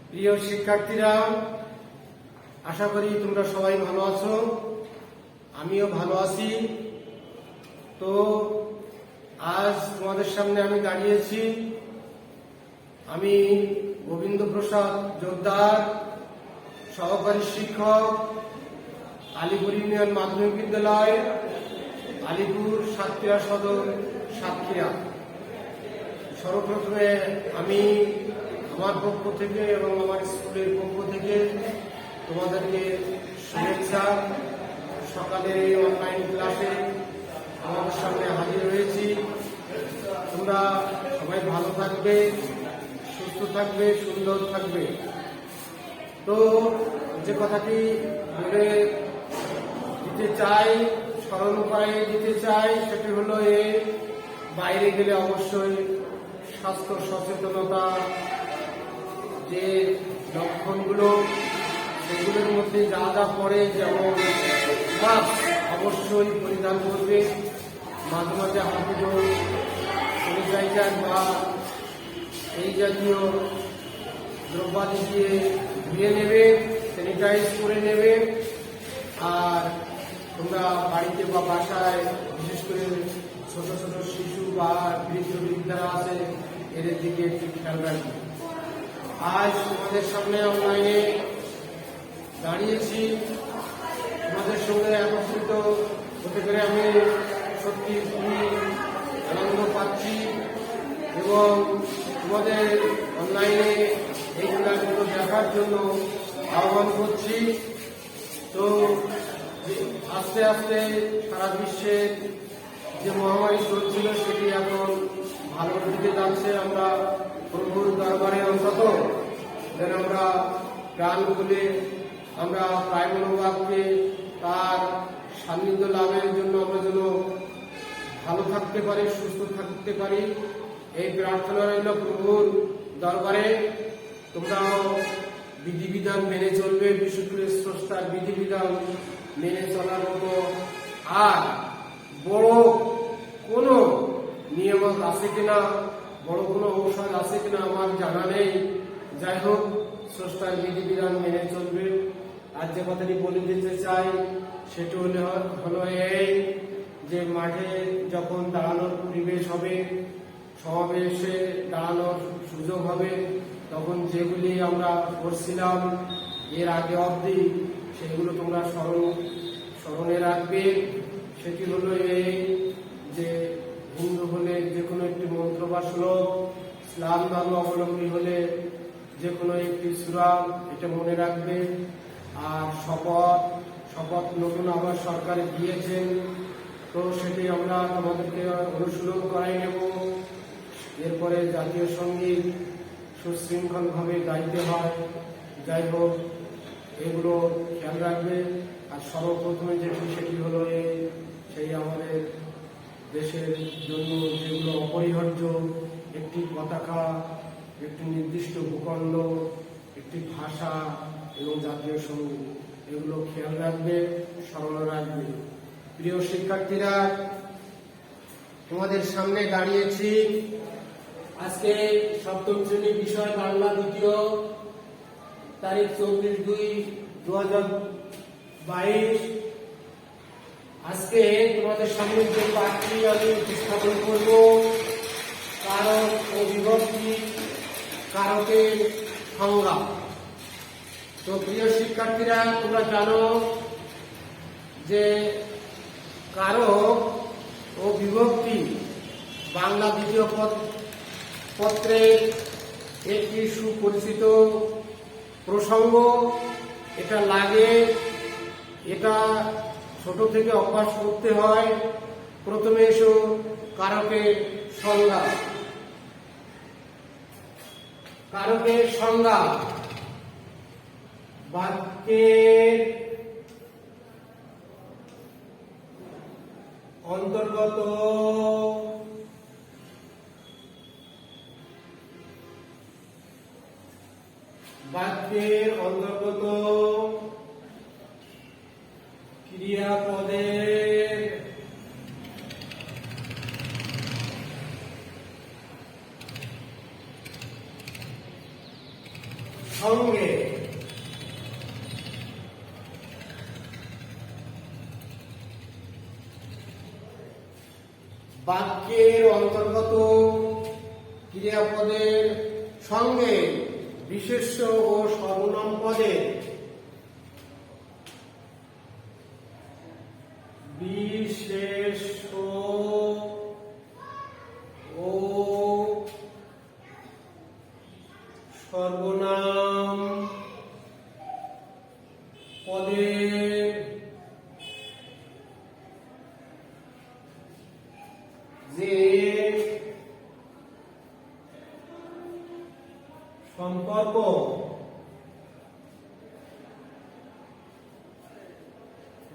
প্রিয় শিক্ষার্থীরা, আশা করি তোমরা সবাই ভালো আছো। আমিও ভালো আছি। তো আজ তোমাদের সামনে আমি দাঁড়িয়েছি। আমি গোবিন্দ প্রসাদ জোরদার, সহকারী শিক্ষক, আলিপুর ইউনিয়ন মাধ্যমিক বিদ্যালয়, আলিপুর সাতক্ষীরা সদর, সাতক্ষীরা। সর্বপ্রথমে আমি আমার পক্ষ থেকে এবং আমার স্কুলের পক্ষ থেকে তোমাদেরকে শুভেচ্ছা। সকালে অনলাইন ক্লাসে আমাদের সামনে হাজির হয়েছি। তোমরা সবাই ভালো থাকবে, সুস্থ থাকবে, সুন্দর থাকবে। তো যে কথাটি বলে দিতে চাই, স্মরণ করাই দিতে চাই, সেটি হলো বাইরে গেলে অবশ্যই স্বাস্থ্য সচেতনতা যে লক্ষণগুলো, সেগুলোর মধ্যে যা যা পড়ে, যেমন মাস্ক অবশ্যই পরিধান করবে, মাঝে মাঝে হাতে স্যানিটাইজার বা এই জাতীয় দ্রব্যাদি দিয়ে ধুয়ে নেবে, স্যানিটাইজ করে নেবে। আর তোমরা বাড়িতে বা বাসায় বিশেষ করে ছোট ছোট শিশু বা বৃদ্ধ বৃদ্ধারা আছে, এদের দিকে একটু খেয়াল রাখবে। আজ তোমাদের সামনে অনলাইনে দাঁড়িয়েছি, তোমাদের সঙ্গে একত্রিত হতে পেরে আমি সত্যি খুবই আনন্দ পাচ্ছি এবং তোমাদের অনলাইনে এই ক্লাসগুলো দেখার জন্য আহ্বান করছি। তো আস্তে আস্তে সারা বিশ্বের যে মহামারী চলছিল সেটি এখন ভালোর দিকে যাচ্ছে। আমরা প্রভুর দরবারে অন্তত যেন আমরা প্রাণ খুলে আমরা প্রায় মনোভাবকে তার সান্নিধ্য লাভের জন্য আমরা যেন ভালো থাকতে পারি, সুস্থ থাকতে পারি, এই প্রার্থনা রইল প্রভুর দরবারে। তোমরাও বিধিবিধান মেনে চলবে, বিশেষ করে স্রষ্টার বিধিবিধান মেনে চলার মতো আর বড় কোনো নিয়ামক আছে কিনা, বড় কোনো ঔষধ আছে কিনা আমার জানা নেই। যাই হোক, স্রষ্টার বিধিবিধান মেনে চলবে। আর যে কথাটি বলে দিতে চাই সেটি হলো এই যে মাঠে যখন দাঁড়ানোর পরিবেশ হবে, সমাবেশে দাঁড়ানোর সুযোগ হবে, তখন যেগুলি আমরা করছিলাম এর আগে অবধি সেগুলো তোমরা স্মরণে রাখবে। সেটি হলো এই যে হিন্দু হলে যে কোনো একটি মন্ত্র বা শ্লোক, ইসলাম ধর্ম অবলম্বী হলে যে কোনো একটি সূরা, এটা মনে রাখবে। আর শপথ নতুন আবার সরকার দিয়েছেন, তো সেটি আমরা তোমাদেরকে অনুশীলন করাই নেব। এরপরে জাতীয় সঙ্গীত সুশৃঙ্খলভাবে গাইতে হয়। যাই হোক, এগুলো খেয়াল রাখবে। আর সর্বপ্রথমে যেটি সেটি হলো সেই আমাদের দেশের জন্য যেগুলো অপরিহার্য, একটি পতাকা, একটি নির্দিষ্ট ভূখণ্ড, একটি ভাষা এবং জাতীয় সঙ্গীত, এগুলো খেয়াল রাখবে, স্মরণ রাখবে। প্রিয় শিক্ষার্থীরা, তোমাদের সামনে দাঁড়িয়েছি আজকে সপ্তম শ্রেণী বিষয় বাংলা দ্বিতীয়, তারিখ 24/2/2022। আজকে তোমাদের সামনে যে পাঠটি আমি উপস্থাপন করব, কারক ও বিভক্তি, কারকের সংজ্ঞা। তো প্রিয় শিক্ষার্থীরা, তোমরা জানো যে কারক ও বিভক্তি বাংলা দ্বিতীয় পত্রের একটি সুপরিচিত প্রসঙ্গ। এটা লাগে, এটা ছোট থেকে অভ্যাস করতে হয়। প্রথমে এসো কারকের সংজ্ঞা। কারকের সংজ্ঞা: বাক্যের অন্তর্গত ক্রিয়াপদের সঙ্গে বাক্যের অন্তর্গত ক্রিয়াপদের সঙ্গে বিশেষ্য ও সর্বনাম পদের বিশেষ্য ও সর্বনাম পদের যে সম্পর্ক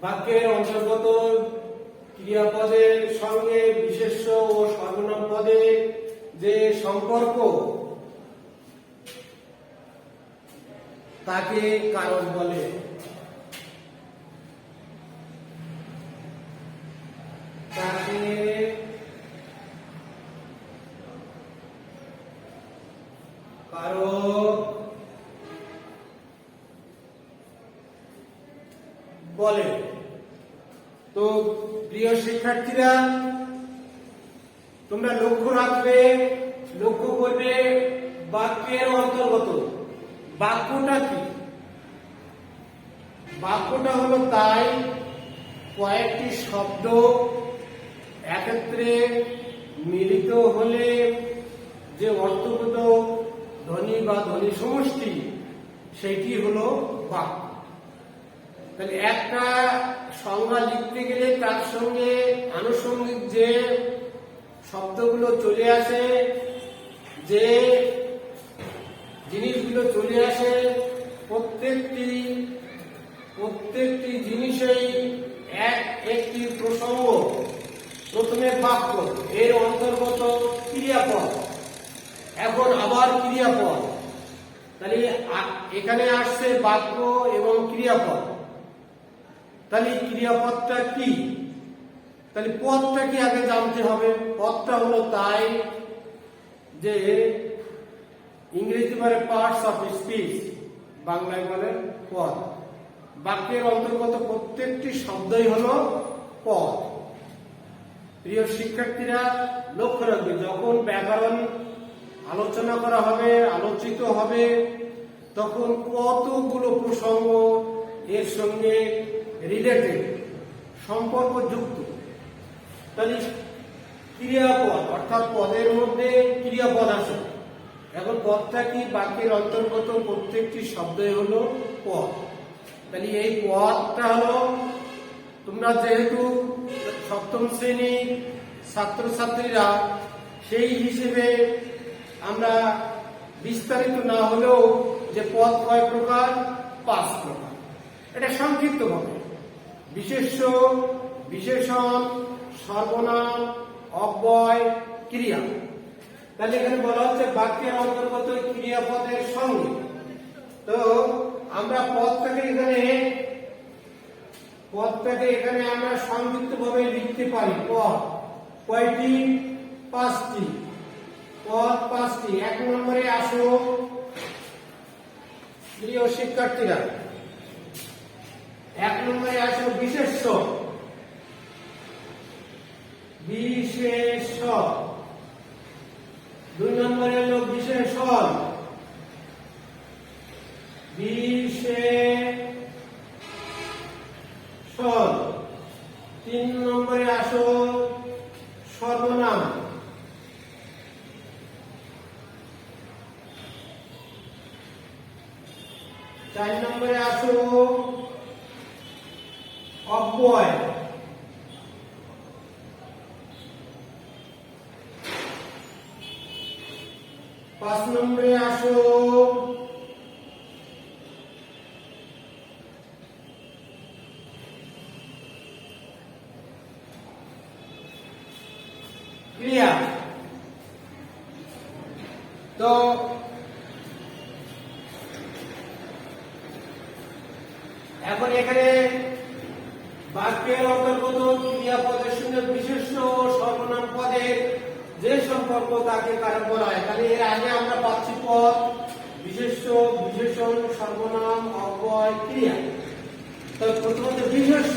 বাক্যের অন্তর্গত ক্রিয়াপদের সঙ্গে বিশেষ্য ও সর্বনাম পদের যে সম্পর্ক তাকে কারক বলে। তাকে কারক বলে। তো প্রিয় শিক্ষার্থীরা, তোমরা লক্ষ্য রাখবে, লক্ষ্য করবে বাক্যের অন্তর্গত। বাক্যটা কি? বাক্যটা হলো তাই কয়েকটি শব্দ একত্রে মিলিত হলে যে অর্থগত ধ্বনি বা ধ্বনি সমষ্টি, সেটি হলো বাক্য। তাহলে একটা সংজ্ঞা লিখতে গেলে তার সঙ্গে আনুষঙ্গিক যে শব্দগুলো চলে আসে, যে জিনিসগুলো চলে আসে, প্রত্যেকটি জিনিসেই একটি প্রসঙ্গ। প্রথমে বাক্য, এর অন্তর্গত ক্রিয়াপদ, এখন আবার ক্রিয়াপদ। তাহলে এখানে আসছে বাক্য এবং ক্রিয়াপদ। তাহলে ক্রিয়াপদটা কি? তাহলে পদটাকে আগে জানতে হবে। পদটা হলো তাই যে ইংরেজি বলে পার্টস অফ স্পিচ, বাংলায় বলে পদ। বাক্যের অন্তর্গত প্রত্যেকটি শব্দই হলো পদ। প্রিয় শিক্ষার্থীরা, লক্ষ্য রাখবে, যখন ব্যাকরণ আলোচনা করা হবে, আলোচিত হবে, তখন কতগুলো প্রসঙ্গ এর সঙ্গে রিলেটেড, সম্পর্কযুক্ত। তাহলে ক্রিয়াপদ অর্থাৎ পদের মধ্যে ক্রিয়াপদ আসে। এখন পদটা কি? বাক্যের অন্তর্গত প্রত্যেকটি শব্দই হলো পদ। তাহলে এই পদটা হলো, তোমরা যেহেতু সপ্তম শ্রেণীর ছাত্রছাত্রীরা, সেই হিসেবে আমরা বিস্তারিত না হলেও যে পদ কয় প্রকার? 5 প্রকার। এটা সংক্ষিপ্ত ভাবে বিশেষ্য, বিশেষণ, সর্বনাম, অব্যয়, ক্রিয়া। তাহলে এখানে বলা হচ্ছে বাক্যের অন্তর্গত ক্রিয়াপদের সঙ্গে। তো আমরা পদটাকে এখানে আমরা সংক্ষিপ্ত ভাবে লিখতে পারি। পদ কয়টি? 5টি। পদ 5টি। 1 নম্বরে আসো প্রিয় শিক্ষার্থীরা, 1 নম্বরে আসো বিশেষ্য। বিশেষ্য। 2 নম্বরে হলো বিশেষণ। বিশেষণ। 3 নম্বরে আসো সর্বনাম। 4 নম্বরে আসো অব্যয়। 5 নম্বরে আসো ক্রিয়া। তো এখন এখানে বাক্যের অন্তর্গত ক্রিয়াপদের সঙ্গে বিশেষ্য ও সর্বনাম পদের যে সম্পর্ক তাকে কারক বলা হয়। তাহলে এর আগে আমরা পাচ্ছি পদ, বিশেষ্য, বিশেষণ, সর্বনাম, অব্যয়, ক্রিয়া। তো প্রথমত বিশেষ্য।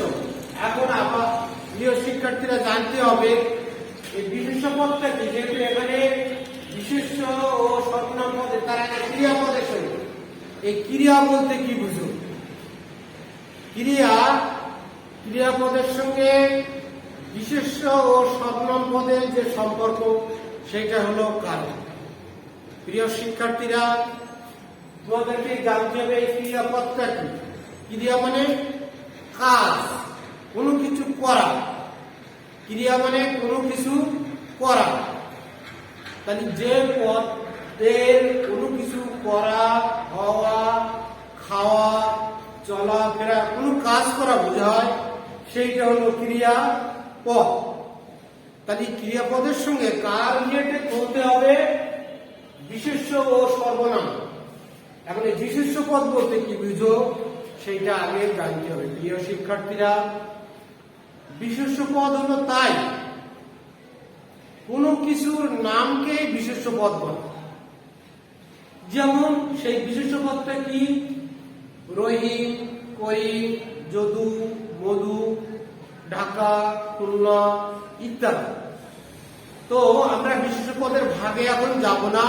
এখন আবার প্রিয় শিক্ষার্থীরা জানতে হবে এই বিশেষ্য পদটা কি। যেহেতু এখানে বিশেষ্য ও সর্বনাম পদে তার আগে ক্রিয়াপদের সঙ্গে, এই ক্রিয়া বলতে কি বুঝো? ক্রিয়াপদের সঙ্গে বিশেষ্য ও সর্বনাম পদের যে সম্পর্ক সেটা হলো কারণ। প্রিয় শিক্ষার্থীরা, তোমাদেরকে জানতে হবে এই ক্রিয়াপদটা কি। ক্রিয়া মানে কাজ, কোনো কিছু করা। ক্রিয়া মানে কোনো কিছু করা। তাহলে যে পদের কোনো কিছু করা, হওয়া, খাওয়া, চলাফেরা, কোনো কাজ করা বোঝায়, সেইটা হলো ক্রিয়াপদ। তাহলে ক্রিয়াপদের সঙ্গে কার রিলেটেড হতে হবে? বিশেষ্য ও সর্বনাম। এখন এই বিশেষ্য পদ বলতে কি বুঝো সেইটা আগে জানতে হবে। প্রিয় শিক্ষার্থীরা, বিশেষ্য পদ হলো তাই কোন কিছুর নামকে বিশেষ্য পদ বলে। যেমন সেই বিশেষ্য পদটা কি? রহিম, করিম, যদু, মধু, ঢাকা, খুলনা ইত্যাদি। তো আমরা বিশেষ্য পদের ভাগে এখন যাব না,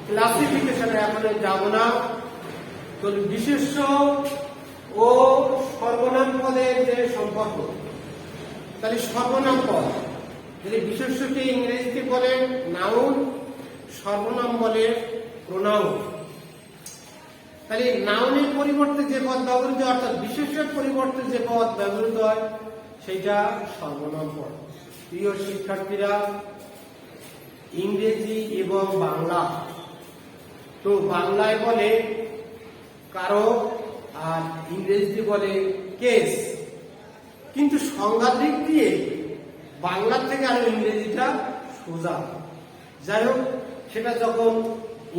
ক্লাসিফিকেশনে এখন যাব না। তো বিশেষ্য ও সর্বনাম পদের যে সম্পর্ক, তাহলে সর্বনাম পদ, যদি বিশেষ্যকে ইংরেজিতে বলে নাউন, সর্বনাম বলে প্রোনাউন। তাহলে নাউনের পরিবর্তে যে পদ ব্যবহৃত হয়, অর্থাৎ বিশেষ্যের পরিবর্তে যে পদ ব্যবহৃত হয় সেটা সর্বনাম পদ। প্রিয় শিক্ষার্থীরা, ইংরেজি এবং বাংলা, তো বাংলায় বলে কারক আর ইংরেজিতে বলে কেস, কিন্তু সংজ্ঞার দিক দিয়ে বাংলার থেকে আরো ইংরেজিটা সোজা। যাই হোক, সেটা যখন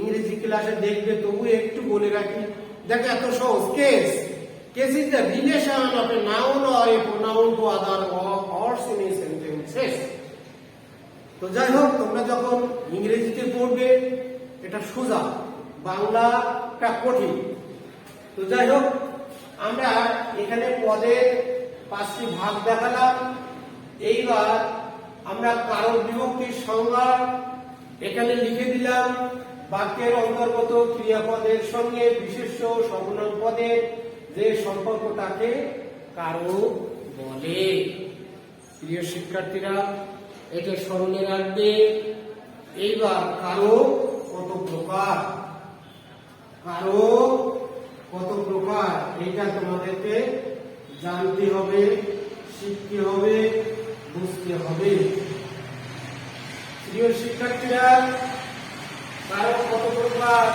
ইংরেজি ক্লাসে দেখবে তবু একটু বলে রাখি। দেখো এত সহজ। Case is the relation of a noun or a pronoun to other words in a sentences. তো যাই হোক, তোমরা যখন ইংরেজিতে পড়বে এটা সোজা, বাংলাটা কঠিন। তো যাই হোক, আমরা এখানে পদের 5টি ভাগ দেখালাম। এইবার আমরা কারক বিভক্তির সংজ্ঞা এখানে লিখে দিলাম। বাক্যের অন্তর্গত ক্রিয়াপদের সঙ্গে বিশেষ্য সর্বনাম পদের যে সম্পর্কটাকে কারক বলে। প্রিয় শিক্ষার্থীরা, এটা স্মরণে রাখবে। এইবার কারক কত প্রকার, কারক কত প্রকার, এটা তোমাদেরকে জানতে হবে, শিখতে হবে, বুঝতে হবে। প্রিয় শিক্ষার্থীরা, কারক কত প্রকার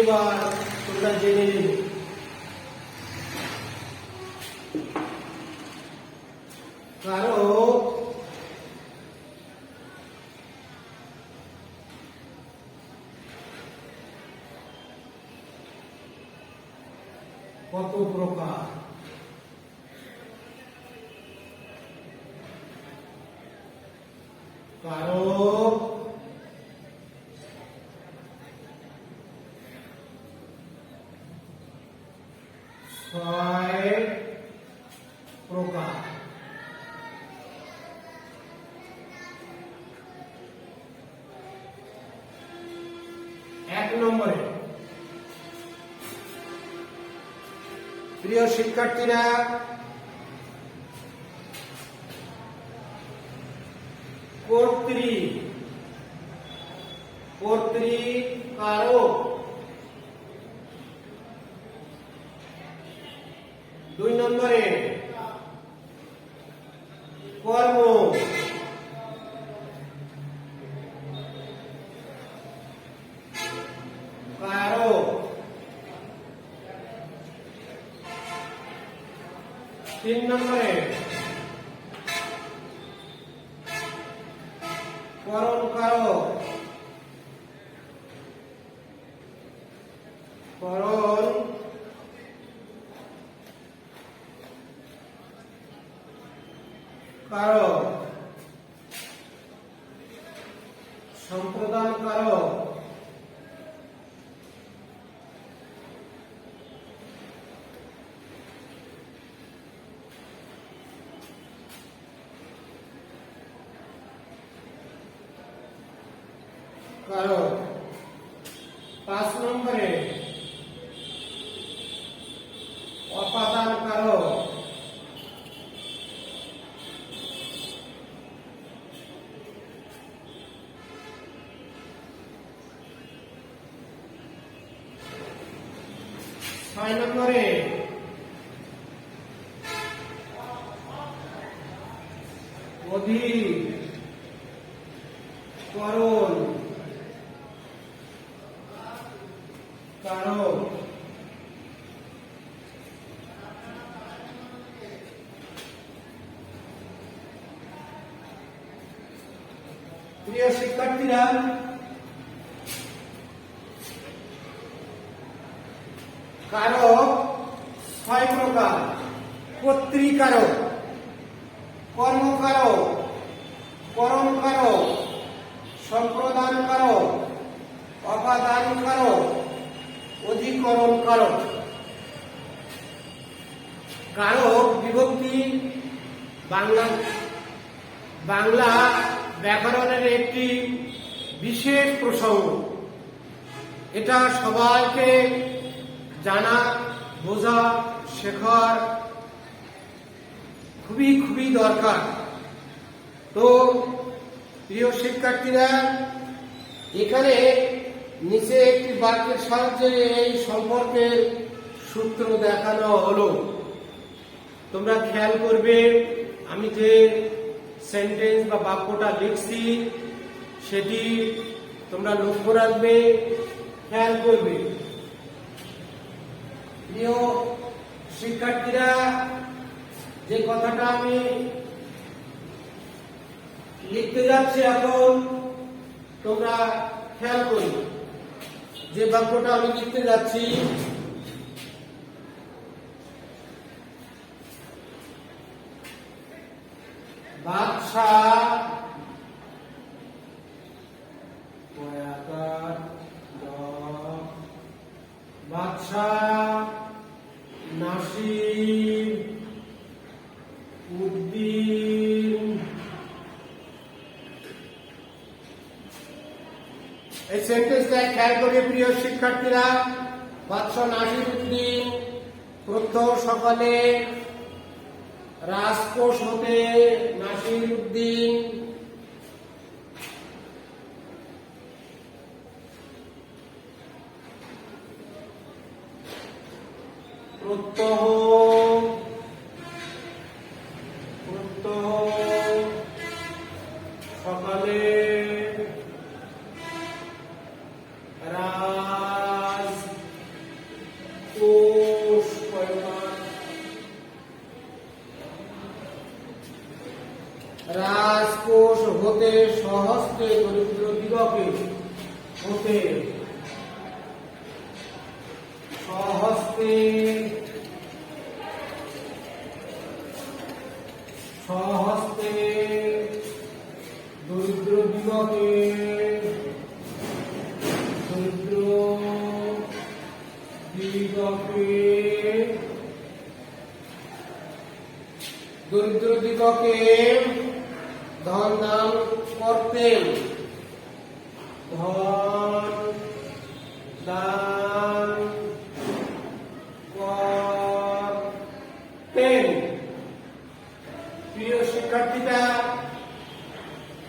এবার তোমরা জেনে নেবে। কারক কত প্রকার? কারক ছয় প্রকার। এক নম্বরে, প্রিয় শিক্ষার্থীরা, কর্তৃকারক। 2 নম্বরে, কর্ম। কারক। 3 নম্বরে, করণ কারক। করণ কারক। সম্প্রদান কারক। কারক। 5 নম্বরে অপাদান কারক। 6 নম্বরে অধিকরণ কারক। প্রিয় শিক্ষার্থীরা, কারক 6 প্রকার। কর্তৃকারক, কর্মকারক, করণকারক, সম্প্রদানকারক, অপাদানকারক, অধিকরণকারক। কারক বিভক্তি বাংলা ব্যাকরণের একটি বিশেষ প্রসঙ্গ। এটা সবাইকে জানা, বোঝা, শেখার খুবই দরকার। তো প্রিয় শিক্ষার্থীরা, এখানে নিচে একটি বাক্যের সাহায্যে এই সম্পর্কের সূত্র দেখানো হলো। তোমরা খেয়াল করবে, আমি যে সেন্টেন্স বা বাক্যটা লিখছি সেটি তোমরা লক্ষ্য রাখবে, খেয়াল করবে। প্রিয় শিক্ষার্থীরা, যে কথাটা আমি লিখতে যাচ্ছি এখন তোমরা খেয়াল করবে। যে বাক্যটা আমি লিখতে যাচ্ছি, বাদশাহ নাসির উদ্দিন। এই সেন্টেন্সটা খেয়াল করবে প্রিয় শিক্ষার্থীরা। বাদশাহ নাসির উদ্দিন প্রত্যহ সকালে রাজকোষ হতে নাসির উদ্দিন প্রত্যহ সকালে রাজকোষ হতে সহস্তে দরিদ্র দিগকে হতে সহস্তে দরিদ্র দিগকে ধন দান করতেন। ধন দান করতেন। প্রিয় শিক্ষার্থীরা,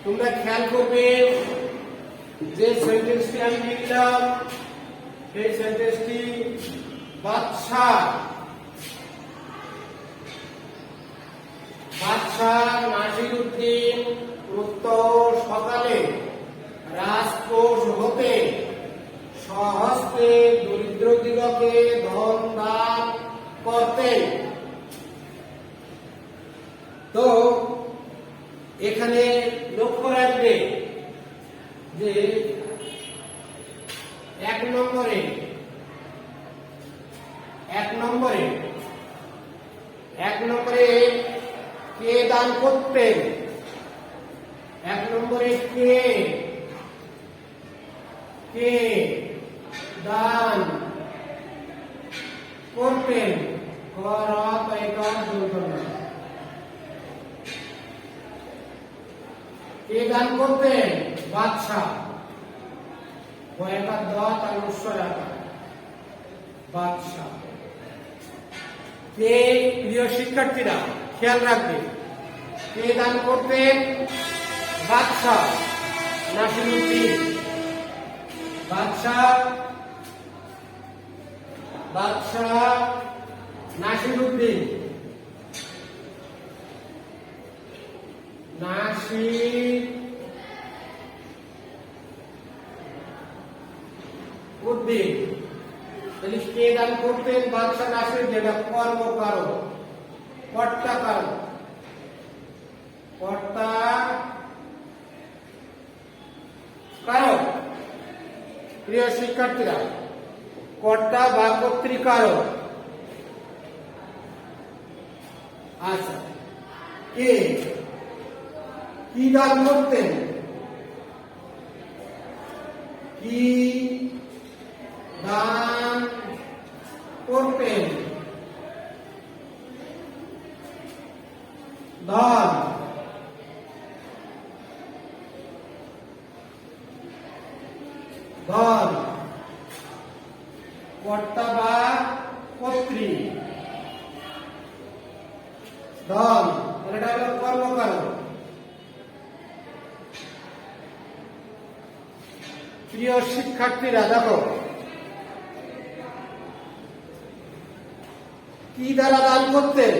তোমরা খেয়াল করবে, যে সেন্টেন্সটি আমি লিখলাম সেই সেন্টেন্সটি বাদশাহ নাসির উদ্দিন প্রত্যহ সকালে রাজকোষ হতে সহস্তে দরিদ্র দিগকে ধন দান করতেন। তো এখানে লক্ষ্য রাখবে যে 1 নম্বরে কে দান করতেন। 1 নম্বরে কে দান করতেন। কে দান করতেন? বাদশাহ। বয়াকার দ তার উৎসর আকার বাদশাহ। কে প্রিয় শিক্ষার্থীরা খেয়াল রাখবে, কে দান করতেন? বাদশাহ নাসিরুদ্দিন। বাদশাহ নাসিরুদ্দিন। নাসিরুদ্দিন তাহলে কে দান করতেন? বাদশাহ নাসিরুদ্দিন। এটা কর্মকারক, কর্তাকারক, কর্তাকারক। প্রিয় শিক্ষার্থীরা, কর্তা বা কর্তৃকারক। আচ্ছা, কে কি দান করতেন? কি দান করতেন? ধন। ধন কর্তা বা কর্ত্রী। ধন এটা হলো কর্মকারক। প্রিয় শিক্ষার্থীরা দেখো, কি দ্বারা দান করতেন?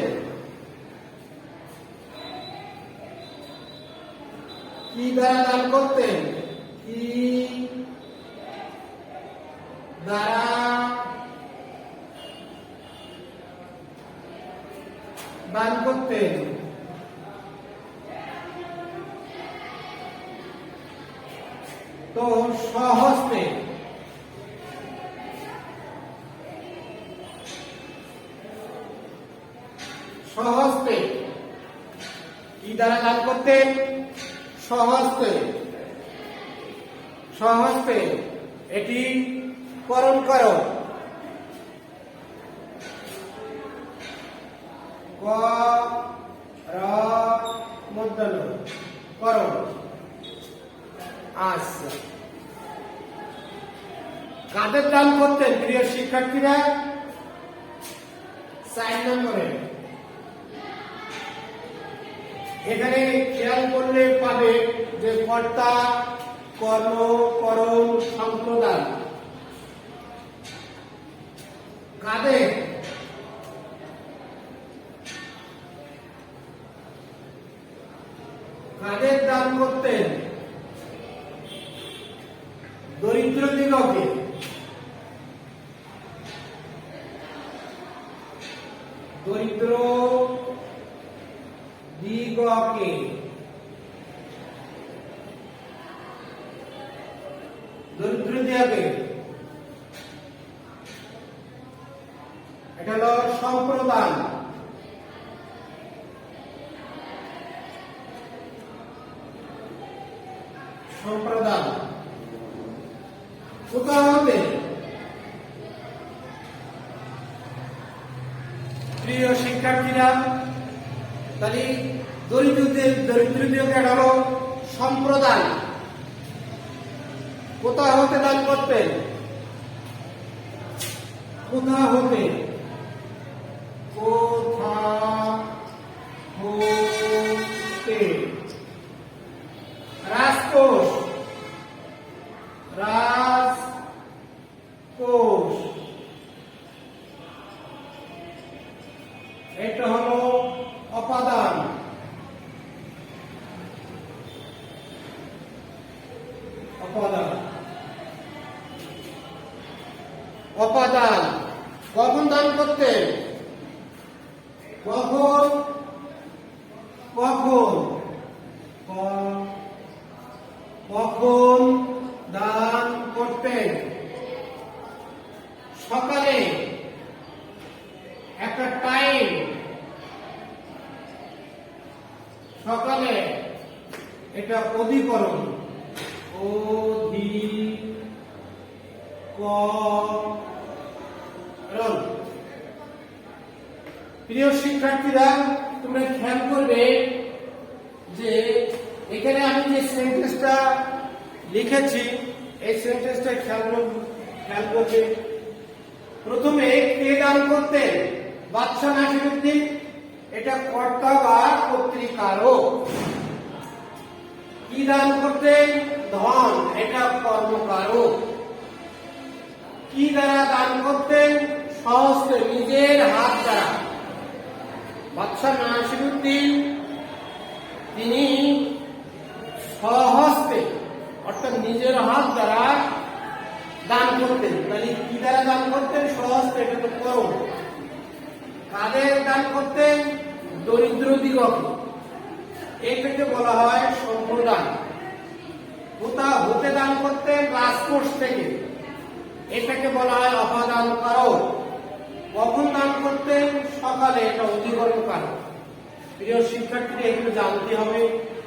কি দ্বারা দান করতেন? কি দ্বারা দান করতেন? তো স্বহস্তে। স্বহস্তে কি দ্বারা দান করতেন? স্বহস্তে। স্বহস্তে এটি করণ করো। করো। আচ্ছা, কাদের দান করতেন প্রিয় শিক্ষার্থীরা? 4 নম্বরে এখানে খেয়াল করলে পাবে যে কর্তা, কর্ম, করণ, সম্প্রদান। কাদের? কাদের দান করতেন? দরিদ্র দিগকে। দরিদ্র দিগকে। দরিদ্র দিগকে এটা হলো সম্প্রদান। সম্প্রদান কোথাও হবে? প্রিয় শিক্ষার্থীরা, তাহলে দরিদ্রদের এটা হলো সম্প্রদান। কোথাও হতে দান করতেন? কোথাও হতে। রাজকোষ। রাজকোষ এটা হলো অপাদান। অপাদান কখন দান করতেন? কখন? কখন? কখন দান করতেন? সকালে। একটা টাইম। সকালে এটা অধিকরণ। অধিকরণ। প্রিয় শিক্ষার্থীরা, তোমরা খেয়াল করবে যে এখানে আমি যে সেন্টেন্সটা লিখেছি এই সেন্টেন্সটা খেয়াল করবে। প্রথমে কে দান করতেন? বাদশাহ নাসিরউদ্দিন। এটা কর্তা বা কর্তৃকারক। কি দান করতেন? ধন। এটা কর্মকারক। কি দ্বারা দান করতেন? সহস্তে, নিজের হাত দ্বারা। বাদশাহ নাসিরউদ্দিন তিনি স্বহস্তে অর্থাৎ নিজের হাত দ্বারা দান করতেন। তাহলে কি দ্বারা দান করতেন? স্বহস্তে, এটা তো কর্ম। কাদের দান করতেন? দরিদ্র দিগকে। এটাকে বলা হয় সম্প্রদান। হতে দান করতেন রাজকোষ থেকে। এটাকে বলা হয় অপাদান কারক। কখন দান করতেন? সকালে। এটা অধিকরণ কারক। প্রিয় শিক্ষার্থীরা, এগুলো জানতে হবে।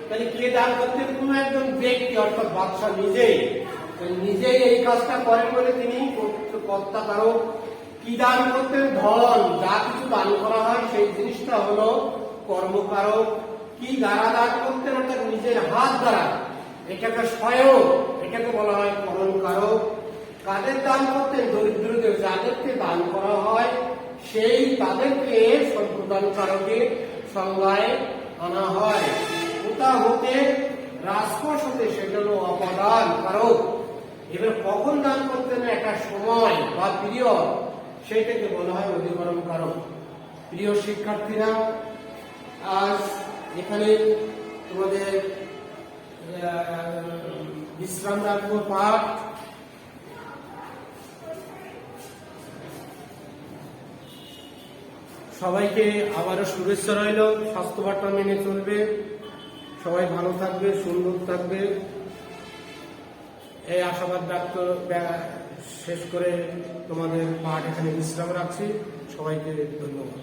তাহলে কে দান করতেন? কোন একজন ব্যক্তি, অর্থাৎ বাদশাহ নিজেই এই কাজটা করেন বলে তিনি কর্তা কারক। কি দান করতেন? ধন। যা কিছু দান করা হয় সেই জিনিসটা হলো কর্মকারক। কি দ্বারা দান করতেন? অর্থাৎ নিজের হাত দ্বারা। এটাকে স্বয়ং, এটাকে বলা হয় করণকারক। কাদের দান করতেন? দরিদ্রদের। যাদেরকে দান করা হয় সেই তাদেরকে সম্প্রদান কারকের সংজ্ঞায় আনা হয়। হতে রাজকোষ হতে, সেটা হলো অপাদান কারক। এবার কখন দান করতেন? একটা সময় বা পিরিয়ড, সেইটাকে বলা হয় অধিকরণ কারক। প্রিয় শিক্ষার্থীরা, আজ এখানে তোমাদের বিশ্রাম রাখবো পাঠ। সবাইকে আবারও শুভেচ্ছা রইল। স্বাস্থ্যবার্তা মেনে চলবে, সবাই ভালো থাকবে, সুন্দর থাকবে, এই আশাবাদ ব্যক্ত শেষ করে তোমাদের পাঠ এখানে বিশ্রাম রাখছি। সবাইকে ধন্যবাদ।